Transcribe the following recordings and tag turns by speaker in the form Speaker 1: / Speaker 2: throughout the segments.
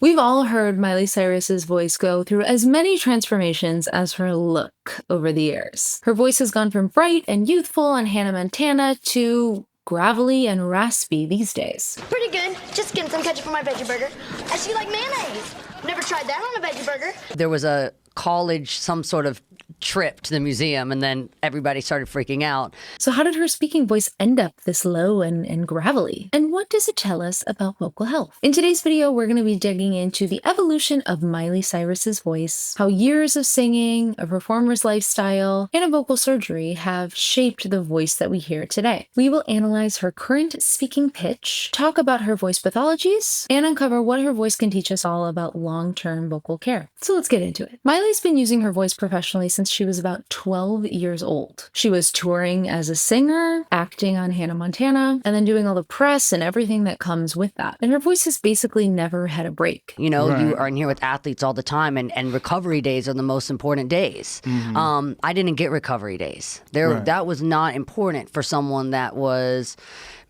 Speaker 1: We've all heard Miley Cyrus's voice go through as many transformations as her look over the years. Her voice has gone from bright and youthful on Hannah Montana to gravelly and raspy these days.
Speaker 2: Pretty good. Just getting some ketchup for my veggie burger. I see you like mayonnaise. Never tried that on a veggie burger.
Speaker 3: There was a college, some sort of trip to the museum, and then everybody started freaking out.
Speaker 1: So how did her speaking voice end up this low and gravelly? And what does it tell us about vocal health? In today's video, we're going to be digging into the evolution of Miley Cyrus's voice, how years of singing, a performer's lifestyle, and a vocal surgery have shaped the voice that we hear today. We will analyze her current speaking pitch, talk about her voice pathologies, and uncover what her voice can teach us all about long-term vocal care. So let's get into it. Miley's been using her voice professionally since she was about 12 years old. She was touring as a singer, acting on Hannah Montana, and then doing all the press and everything that comes with that. And her voice has basically never had a break.
Speaker 3: You know, you are in here with athletes all the time, and recovery days are the most important days. I didn't get recovery days. That was not important for someone that was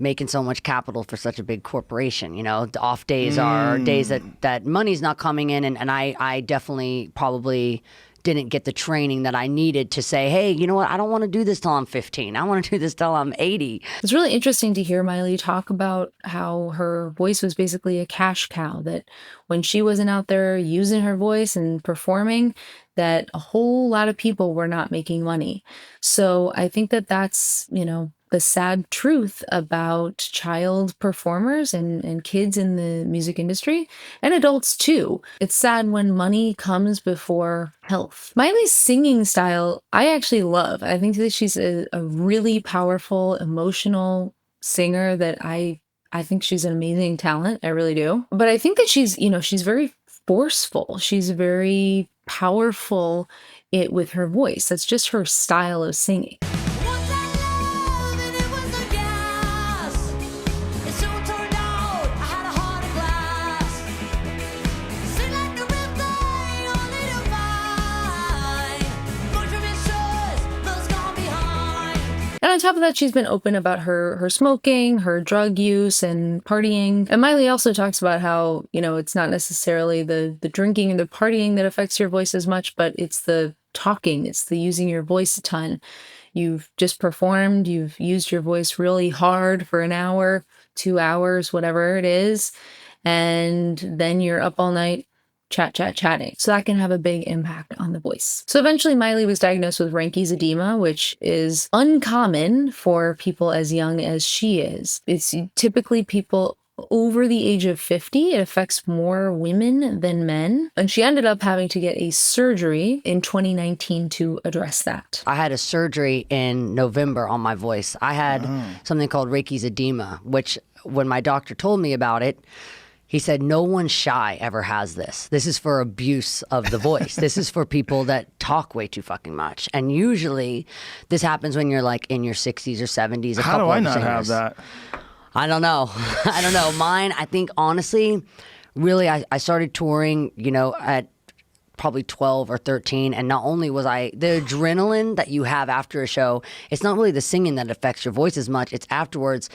Speaker 3: making so much capital for such a big corporation. You know, the off days are days that money's not coming in, and I definitely probably didn't get the training that I needed to say, hey, you know what, I don't want to do this till I'm 15. I want to do this till I'm 80.
Speaker 1: It's really interesting to hear Miley talk about how her voice was basically a cash cow, that when she wasn't out there using her voice and performing, that a whole lot of people were not making money. So I think that that's, you know, the sad truth about child performers and kids in the music industry, and adults too. It's sad when money comes before health. Miley's singing style, I actually love. I think that she's a really powerful, emotional singer that I think she's an amazing talent. I really do. But I think that she's very forceful. She's very powerful with her voice. That's just her style of singing. And on top of that, she's been open about her smoking, her drug use, and partying. And Miley also talks about how, you know, it's not necessarily the drinking and the partying that affects your voice as much, but it's the talking, it's the using your voice a ton. You've just performed, you've used your voice really hard for an hour, 2 hours, whatever it is, and then you're up all night chatting. So that can have a big impact on the voice. So eventually Miley was diagnosed with Reinke's edema, which is uncommon for people as young as she is. It's typically people over the age of 50. It affects more women than men. And she ended up having to get a surgery in 2019 to address that.
Speaker 3: I had a surgery in November on my voice. I had something called Reinke's edema, which when my doctor told me about it, he said, no one shy ever has this. This is for abuse of the voice. This is for people that talk way too fucking much. And usually this happens when you're like in your 60s or 70s.
Speaker 4: How do I not have that?
Speaker 3: I don't know. I don't know. Mine, I think, honestly, really, I started touring, you know, at probably 12 or 13. And not only was the adrenaline that you have after a show, it's not really the singing that affects your voice as much. It's afterwards.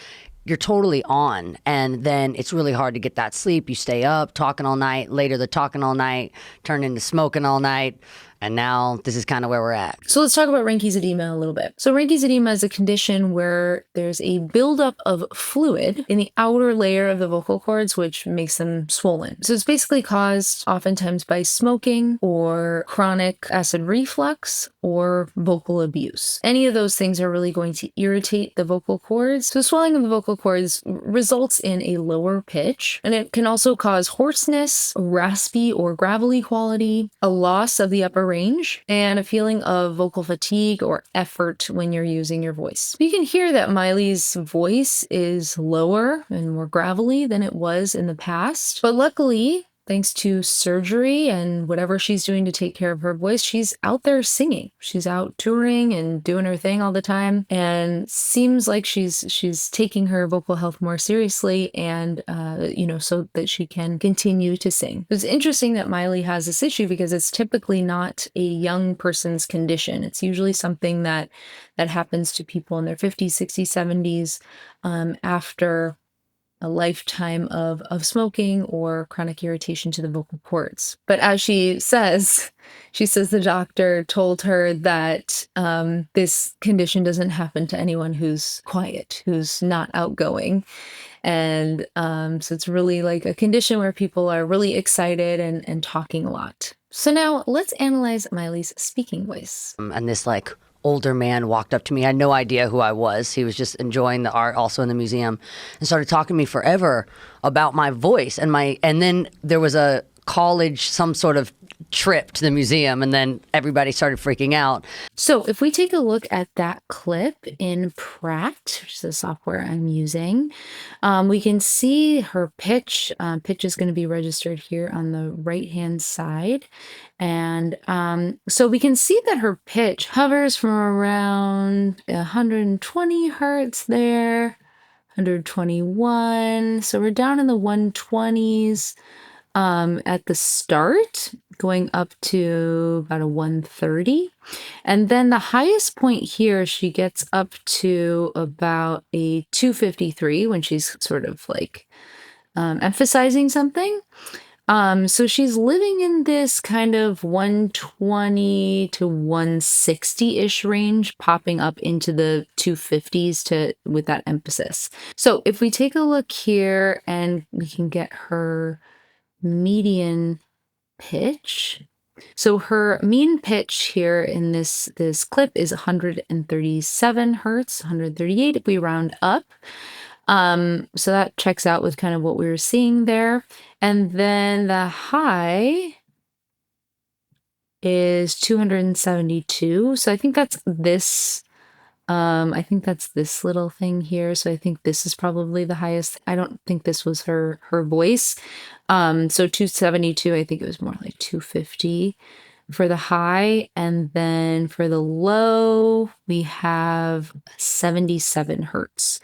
Speaker 3: You're totally on, and then it's really hard to get that sleep. You stay up talking all night. Later, the talking all night turned into smoking all night. And now this is kind of where we're at.
Speaker 1: So let's talk about Reinke's edema a little bit. So Reinke's edema is a condition where there's a buildup of fluid in the outer layer of the vocal cords, which makes them swollen. So it's basically caused oftentimes by smoking or chronic acid reflux or vocal abuse. Any of those things are really going to irritate the vocal cords. So swelling of the vocal cords results in a lower pitch, and it can also cause hoarseness, raspy or gravelly quality, a loss of the upper range, and a feeling of vocal fatigue or effort when you're using your voice. You can hear that Miley's voice is lower and more gravelly than it was in the past, but luckily, thanks to surgery and whatever she's doing to take care of her voice, she's out there singing. She's out touring and doing her thing all the time, and seems like she's taking her vocal health more seriously, and so that she can continue to sing. It's interesting that Miley has this issue because it's typically not a young person's condition. It's usually something that happens to people in their 50s, 60s, 70s after a lifetime of smoking or chronic irritation to the vocal cords. But as she says the doctor told her that this condition doesn't happen to anyone who's quiet, who's not outgoing. And so it's really like a condition where people are really excited and talking a lot. So now let's analyze Miley's speaking voice.
Speaker 3: And this like older man walked up to me. I had no idea who I was. He was just enjoying the art also in the museum and started talking to me forever about my voice and then there was a college, some sort of trip to the museum, and then everybody started freaking out.
Speaker 1: So if we take a look at that clip in Pratt, which is the software I'm using, we can see her pitch. Pitch is going to be registered here on the right-hand side. And so we can see that her pitch hovers from around 120 hertz there, 121. So we're down in the 120s. At the start, going up to about a 130. And then the highest point here, she gets up to about a 253 when she's sort of like emphasizing something. So she's living in this kind of 120 to 160-ish range, popping up into the 250s with that emphasis. So if we take a look here and we can get her median pitch. So her mean pitch here in this clip is 137 hertz, 138 if we round up. So that checks out with kind of what we were seeing there. And then the high is 272. So I think that's this. I think that's this little thing here. So I think this is probably the highest. I don't think this was her voice. So 272, I think it was more like 250 for the high. And then for the low, we have 77 hertz.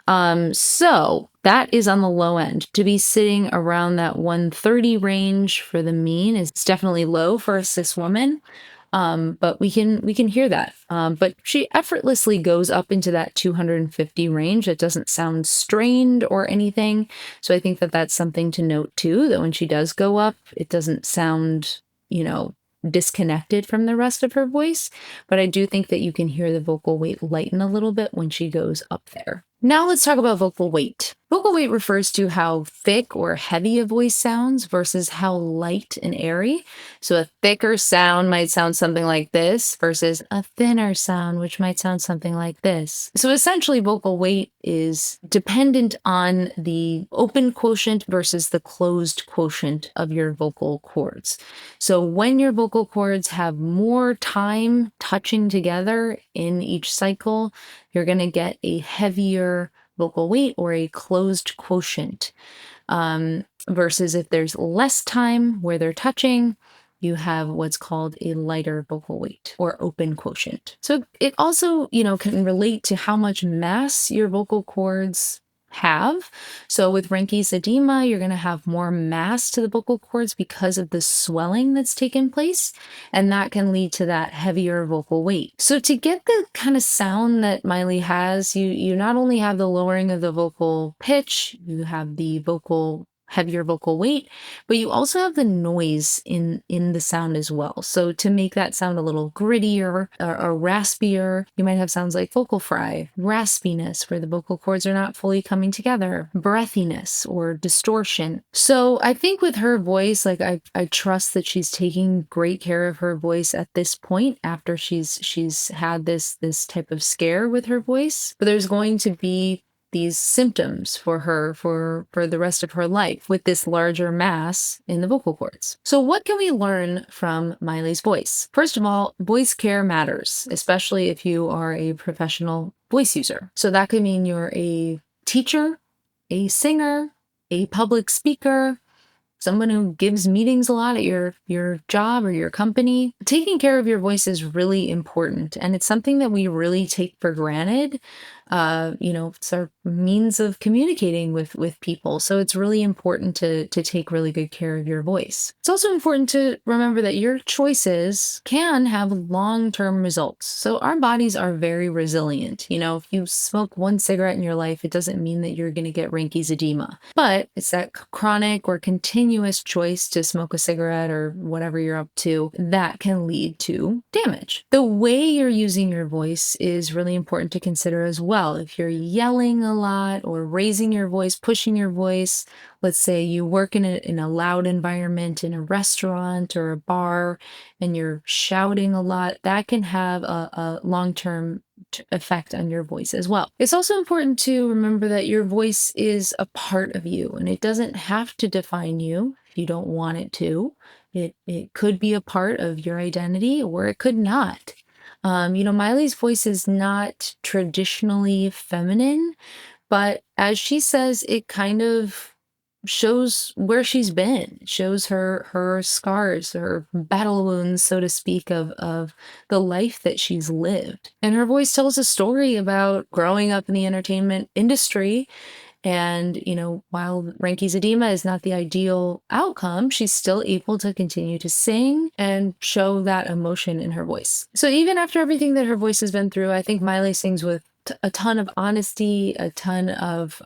Speaker 1: So that is on the low end. To be sitting around that 130 range for the mean is definitely low for a cis woman. But we can hear that. But she effortlessly goes up into that 250 range. It doesn't sound strained or anything. So I think that that's something to note too, that when she does go up, it doesn't sound, disconnected from the rest of her voice. But I do think that you can hear the vocal weight lighten a little bit when she goes up there. Now let's talk about vocal weight. Vocal weight refers to how thick or heavy a voice sounds versus how light and airy. So a thicker sound might sound something like this versus a thinner sound, which might sound something like this. So essentially vocal weight is dependent on the open quotient versus the closed quotient of your vocal cords. So when your vocal cords have more time touching together in each cycle, you're going to get a heavier vocal weight or a closed quotient. Versus if there's less time where they're touching, you have what's called a lighter vocal weight or open quotient. So it also, can relate to how much mass your vocal cords have. So with Reinke's edema, you're going to have more mass to the vocal cords because of the swelling that's taken place, and that can lead to that heavier vocal weight. So to get the kind of sound that Miley has, you not only have the lowering of the vocal pitch, you have the heavier vocal weight, but you also have the noise in the sound as well. So to make that sound a little grittier or raspier, you might have sounds like vocal fry, raspiness, where the vocal cords are not fully coming together, breathiness or distortion. So I think with her voice, like I trust that she's taking great care of her voice at this point after she's had this type of scare with her voice. But there's going to be these symptoms for her for the rest of her life with this larger mass in the vocal cords. So what can we learn from Miley's voice? First of all, voice care matters, especially if you are a professional voice user. So that could mean you're a teacher, a singer, a public speaker, someone who gives meetings a lot at your job or your company. Taking care of your voice is really important, and it's something that we really take for granted It's our means of communicating with people. So it's really important to take really good care of your voice. It's also important to remember that your choices can have long-term results. So our bodies are very resilient. If you smoke one cigarette in your life, it doesn't mean that you're going to get Reinke's edema. But it's that chronic or continuous choice to smoke a cigarette or whatever you're up to that can lead to damage. The way you're using your voice is really important to consider as well. If you're yelling a lot or raising your voice, pushing your voice, let's say you work in a loud environment in a restaurant or a bar and you're shouting a lot, that can have a long-term effect on your voice as well. It's also important to remember that your voice is a part of you and it doesn't have to define you if you don't want it to. It could be a part of your identity or it could not. Miley's voice is not traditionally feminine, but as she says, it kind of shows where she's been. It shows her scars, her battle wounds, so to speak, of the life that she's lived. And her voice tells a story about growing up in the entertainment industry. And, while Reinke's edema is not the ideal outcome, she's still able to continue to sing and show that emotion in her voice. So even after everything that her voice has been through, I think Miley sings with a ton of honesty, a ton of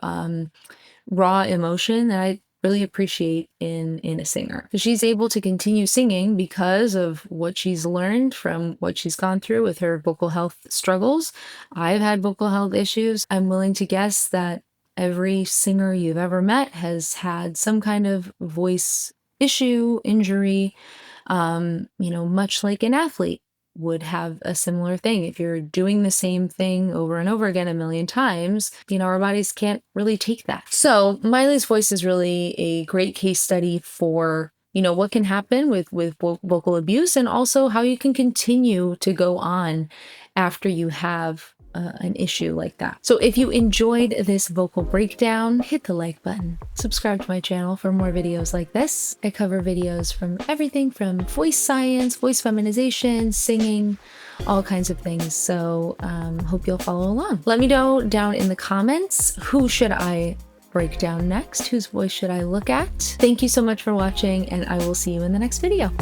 Speaker 1: raw emotion that I really appreciate in a singer. So she's able to continue singing because of what she's learned from what she's gone through with her vocal health struggles. I've had vocal health issues. I'm willing to guess that every singer you've ever met has had some kind of voice issue, injury, much like an athlete would have a similar thing. If you're doing the same thing over and over again a million times, our bodies can't really take that. So Miley's voice is really a great case study for what can happen with vocal abuse and also how you can continue to go on after you have an issue like that. So if you enjoyed this vocal breakdown, hit the like button. Subscribe to my channel for more videos like this. I cover videos from everything from voice science, voice feminization, singing, all kinds of things. So hope you'll follow along. Let me know down in the comments, who should I break down next? Whose voice should I look at? Thank you so much for watching, and I will see you in the next video.